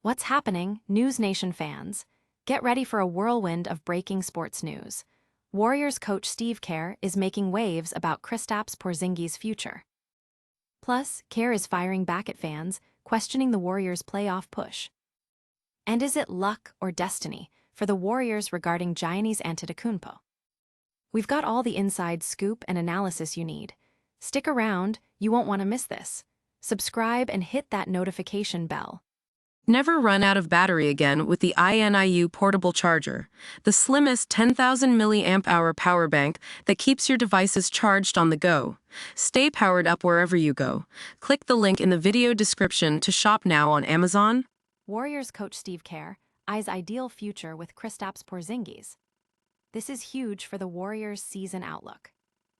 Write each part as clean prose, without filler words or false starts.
What's happening, News Nation fans? Get ready for a whirlwind of breaking sports news. Warriors coach Steve Kerr is making waves about Kristaps Porziņģis' future. Plus, Kerr is firing back at fans, questioning the Warriors' playoff push. And is it luck or destiny for the Warriors regarding Giannis Antetokounmpo? We've got all the inside scoop and analysis you need. Stick around, you won't want to miss this. Subscribe and hit that notification bell. Never run out of battery again with the INIU portable charger, the slimmest 10,000 mAh power bank that keeps your devices charged on the go. Stay powered up wherever you go. Click the link in the video description to shop now on Amazon. Warriors coach Steve Kerr eyes ideal future with Kristaps Porziņģis. This is huge for the Warriors' season outlook.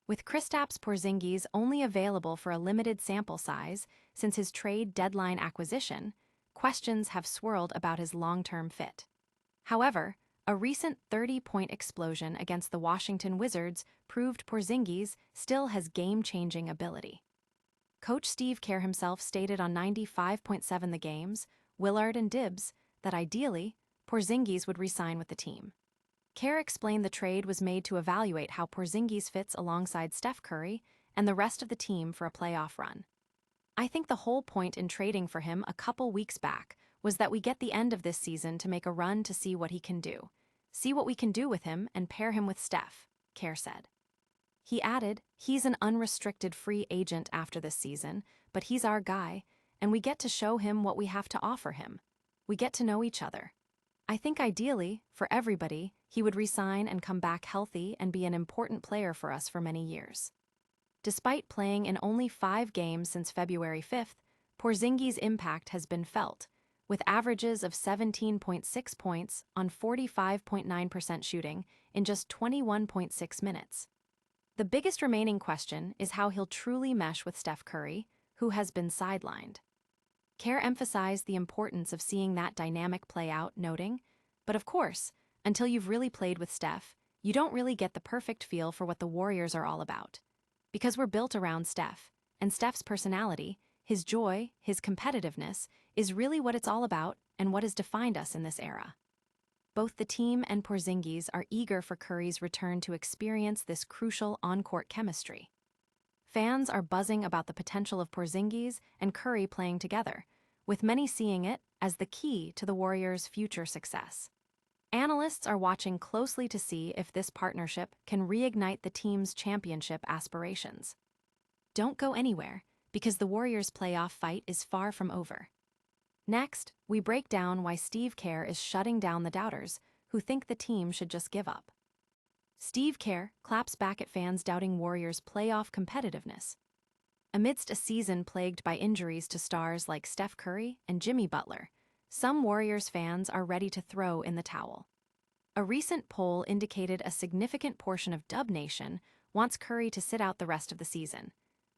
With Kristaps Porziņģis only available for a limited sample size since his trade deadline acquisition, questions have swirled about his long-term fit. However, a recent 30-point explosion against the Washington Wizards proved Porziņģis still has game-changing ability. Coach Steve Kerr himself stated on 95.7 The Game's Willard and Dibs that ideally, Porziņģis would re-sign with the team. Kerr explained the trade was made to evaluate how Porziņģis fits alongside Steph Curry and the rest of the team for a playoff run. I think the whole point in trading for him a couple weeks back was that we get the end of this season to make a run to see what he can do. See what we can do with him and pair him with Steph, Kerr said. He added, he's an unrestricted free agent after this season, but he's our guy, and we get to show him what we have to offer him. We get to know each other. I think ideally, for everybody, he would re-sign and come back healthy and be an important player for us for many years. Despite playing in only 5 games since February 5th, Porziņģis' impact has been felt, with averages of 17.6 points on 45.9% shooting in just 21.6 minutes. The biggest remaining question is how he'll truly mesh with Steph Curry, who has been sidelined. Kerr emphasized the importance of seeing that dynamic play out, noting, but of course, until you've really played with Steph, you don't really get the perfect feel for what the Warriors are all about. Because we're built around Steph, and Steph's personality, his joy, his competitiveness, is really what it's all about and what has defined us in this era. Both the team and Porziņģis are eager for Curry's return to experience this crucial on-court chemistry. Fans are buzzing about the potential of Porziņģis and Curry playing together, with many seeing it as the key to the Warriors' future success. Analysts are watching closely to see if this partnership can reignite the team's championship aspirations. Don't go anywhere, because the Warriors' playoff fight is far from over. Next, we break down why Steve Kerr is shutting down the doubters who think the team should just give up. Steve Kerr claps back at fans doubting Warriors' playoff competitiveness. Amidst a season plagued by injuries to stars like Steph Curry and Jimmy Butler, some Warriors fans are ready to throw in the towel. A recent poll indicated a significant portion of Dub Nation wants Curry to sit out the rest of the season,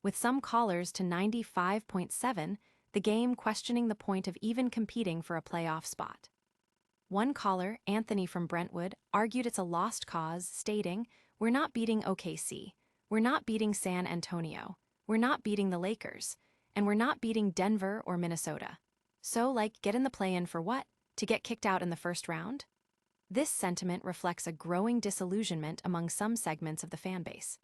with some callers to 95.7, The Game questioning the point of even competing for a playoff spot. One caller, Anthony from Brentwood, argued it's a lost cause, stating, "We're not beating OKC, we're not beating San Antonio, we're not beating the Lakers, and we're not beating Denver or Minnesota. So, get in the play-in for what? To get kicked out in the first round?" This sentiment reflects a growing disillusionment among some segments of the fanbase.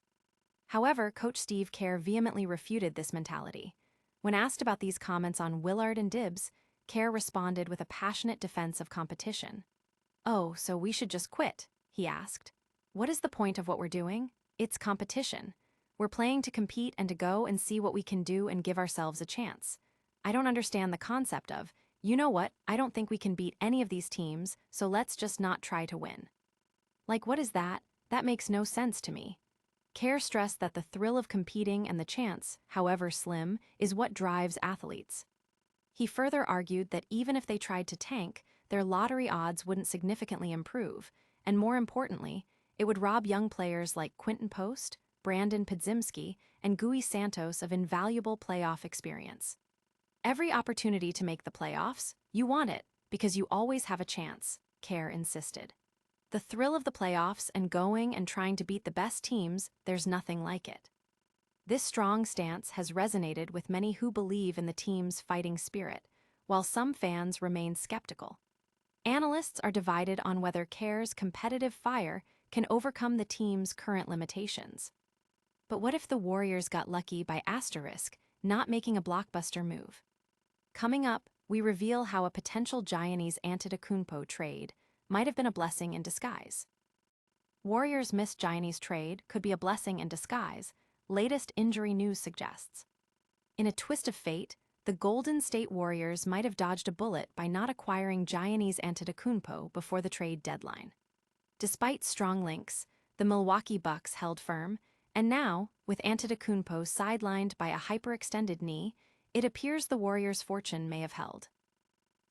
However, Coach Steve Kerr vehemently refuted this mentality. When asked about these comments on Willard and Dibs, Kerr responded with a passionate defense of competition. "Oh, so we should just quit?" he asked. "What is the point of what we're doing? It's competition. We're playing to compete and to go and see what we can do and give ourselves a chance. I don't understand the concept of, you know what, I don't think we can beat any of these teams, so let's just not try to win. What is that? That makes no sense to me." Kerr stressed that the thrill of competing and the chance, however slim, is what drives athletes. He further argued that even if they tried to tank, their lottery odds wouldn't significantly improve, and more importantly, it would rob young players like Quinton Post, Brandon Podziemski, and Gui Santos of invaluable playoff experience. "Every opportunity to make the playoffs, you want it, because you always have a chance," Kerr insisted. "The thrill of the playoffs and going and trying to beat the best teams, there's nothing like it." This strong stance has resonated with many who believe in the team's fighting spirit, while some fans remain skeptical. Analysts are divided on whether Kerr's competitive fire can overcome the team's current limitations. But what if the Warriors got lucky by not making a blockbuster move? Coming up, we reveal how a potential Giannis Antetokounmpo trade might have been a blessing in disguise. Warriors' missed Giannis trade could be a blessing in disguise, latest injury news suggests. In a twist of fate, the Golden State Warriors might have dodged a bullet by not acquiring Giannis Antetokounmpo before the trade deadline. Despite strong links, the Milwaukee Bucks held firm, and now, with Antetokounmpo sidelined by a hyperextended knee, it appears the Warriors' fortune may have held.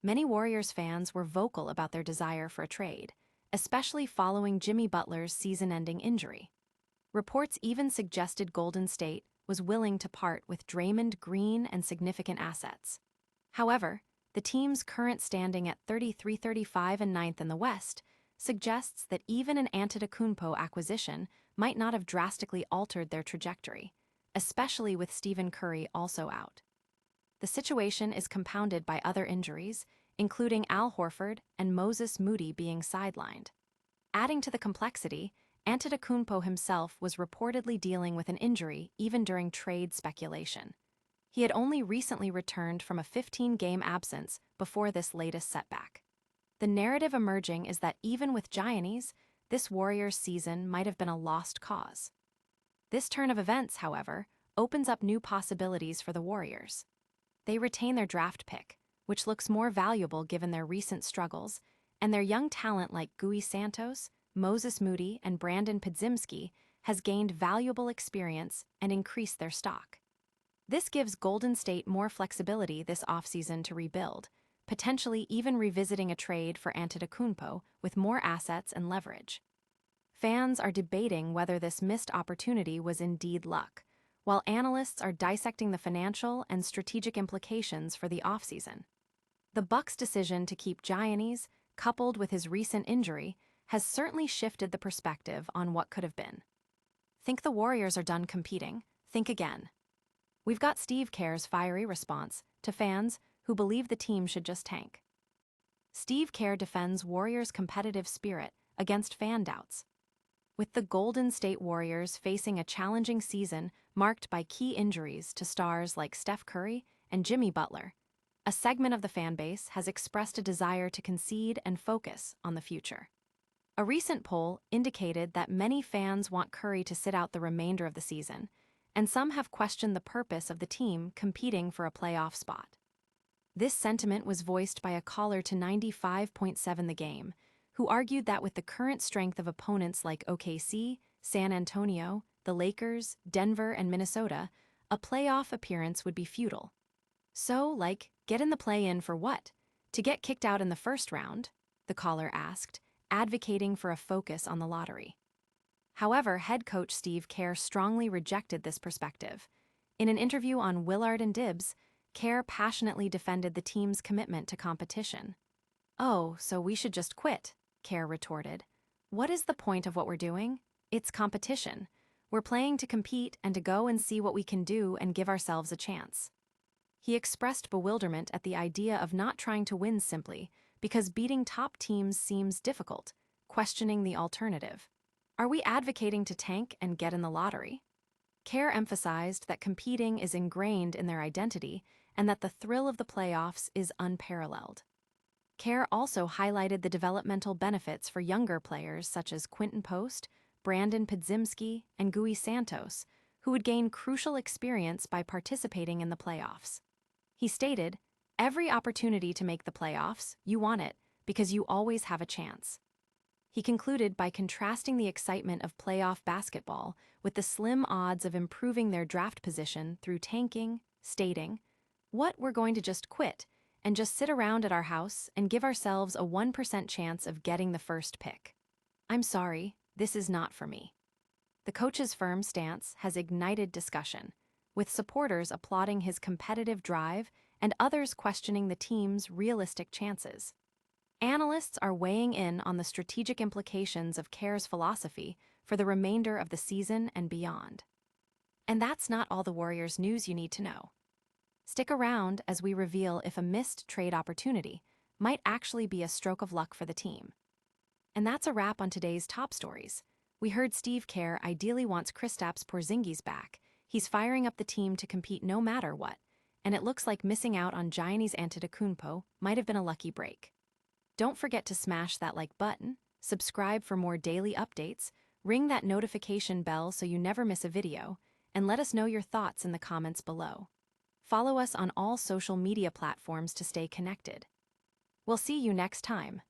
Many Warriors fans were vocal about their desire for a trade, especially following Jimmy Butler's season-ending injury. Reports even suggested Golden State was willing to part with Draymond Green and significant assets. However, the team's current standing at 33-35 and 9th in the West suggests that even an Antetokounmpo acquisition might not have drastically altered their trajectory, especially with Stephen Curry also out. The situation is compounded by other injuries, including Al Horford and Moses Moody being sidelined. Adding to the complexity, Antetokounmpo himself was reportedly dealing with an injury even during trade speculation. He had only recently returned from a 15-game absence before this latest setback. The narrative emerging is that even with Giannis, this Warriors season might have been a lost cause. This turn of events, however, opens up new possibilities for the Warriors. They retain their draft pick, which looks more valuable given their recent struggles, and their young talent like Giannis Santos, Moses Moody, and Brandon Podziemski has gained valuable experience and increased their stock. This gives Golden State more flexibility this offseason to rebuild, potentially even revisiting a trade for Antetokounmpo with more assets and leverage. Fans are debating whether this missed opportunity was indeed luck, while analysts are dissecting the financial and strategic implications for the offseason. The Bucks' decision to keep Giannis, coupled with his recent injury, has certainly shifted the perspective on what could have been. Think the Warriors are done competing? Think again. We've got Steve Kerr's fiery response to fans who believe the team should just tank. Steve Kerr defends Warriors' competitive spirit against fan doubts. With the Golden State Warriors facing a challenging season marked by key injuries to stars like Steph Curry and Jimmy Butler, a segment of the fan base has expressed a desire to concede and focus on the future. A recent poll indicated that many fans want Curry to sit out the remainder of the season, and some have questioned the purpose of the team competing for a playoff spot. This sentiment was voiced by a caller to 95.7 The Game, who argued that with the current strength of opponents like OKC, San Antonio, the Lakers, Denver, and Minnesota, a playoff appearance would be futile. So, get in the play-in for what? To get kicked out in the first round? The caller asked, advocating for a focus on the lottery. However, head coach Steve Kerr strongly rejected this perspective. In an interview on Willard and Dibs, Kerr passionately defended the team's commitment to competition. "Oh, so we should just quit," Kerr retorted. "What is the point of what we're doing? It's competition. We're playing to compete and to go and see what we can do and give ourselves a chance." He expressed bewilderment at the idea of not trying to win simply because beating top teams seems difficult, questioning the alternative. Are we advocating to tank and get in the lottery? Kerr emphasized that competing is ingrained in their identity and that the thrill of the playoffs is unparalleled. Kerr also highlighted the developmental benefits for younger players such as Quinton Post, Brandon Podziemski, and Giannis Santos, who would gain crucial experience by participating in the playoffs. He stated, "Every opportunity to make the playoffs, you want it, because you always have a chance." He concluded by contrasting the excitement of playoff basketball with the slim odds of improving their draft position through tanking, stating, "What, we're going to just quit and just sit around at our house and give ourselves a 1% chance of getting the first pick. I'm sorry, this is not for me." The coach's firm stance has ignited discussion, with supporters applauding his competitive drive and others questioning the team's realistic chances. Analysts are weighing in on the strategic implications of Kerr's philosophy for the remainder of the season and beyond. And that's not all the Warriors news you need to know. Stick around as we reveal if a missed trade opportunity might actually be a stroke of luck for the team. And that's a wrap on today's top stories. We heard Steve Kerr ideally wants Kristaps Porziņģis back. He's firing up the team to compete no matter what, and it looks like missing out on Giannis Antetokounmpo might have been a lucky break. Don't forget to smash that like button, subscribe for more daily updates, ring that notification bell so you never miss a video, and let us know your thoughts in the comments below. Follow us on all social media platforms to stay connected. We'll see you next time.